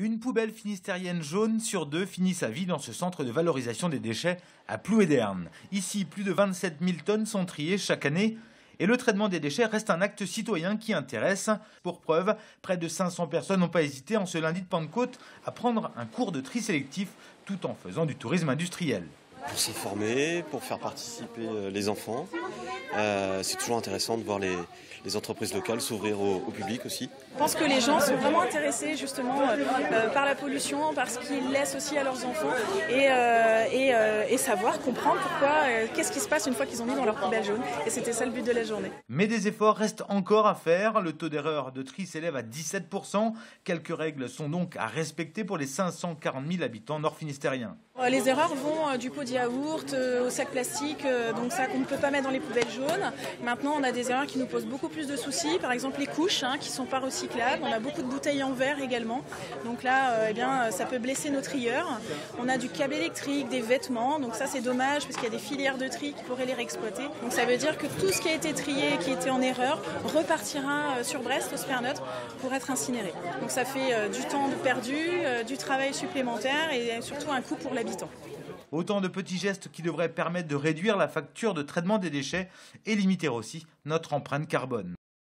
Une poubelle finistérienne jaune sur deux finit sa vie dans ce centre de valorisation des déchets à Plouéderne. Ici, plus de 27 000 tonnes sont triées chaque année et le traitement des déchets reste un acte citoyen qui intéresse. Pour preuve, près de 500 personnes n'ont pas hésité en ce lundi de Pentecôte à prendre un cours de tri sélectif tout en faisant du tourisme industriel. Pour s'informer, pour faire participer les enfants. C'est toujours intéressant de voir les entreprises locales s'ouvrir au public aussi. Je pense que les gens sont vraiment intéressés justement par la pollution, par ce qu'ils laissent aussi à leurs enfants et savoir, comprendre pourquoi, qu'est-ce qui se passe une fois qu'ils ont mis dans leur poubelle jaune. Et c'était ça le but de la journée. Mais des efforts restent encore à faire. Le taux d'erreur de tri s'élève à 17%. Quelques règles sont donc à respecter pour les 540 000 habitants nord-finistériens. Les erreurs vont du pot de yaourt au sac plastique, donc ça qu'on ne peut pas mettre dans les poubelles jaunes. Maintenant, on a des erreurs qui nous posent beaucoup plus de soucis, par exemple les couches qui ne sont pas recyclables. On a beaucoup de bouteilles en verre également, donc là, ça peut blesser nos trieurs. On a du câble électrique, des vêtements, donc ça c'est dommage parce qu'il y a des filières de tri qui pourraient les réexploiter. Donc ça veut dire que tout ce qui a été trié, qui était en erreur, repartira sur Brest, au Sperneutre, pour être incinéré. Donc ça fait du temps perdu, du travail supplémentaire et surtout un coût pour l'habitant. Autant de petits gestes qui devraient permettre de réduire la facture de traitement des déchets et limiter aussi notre empreinte carbone.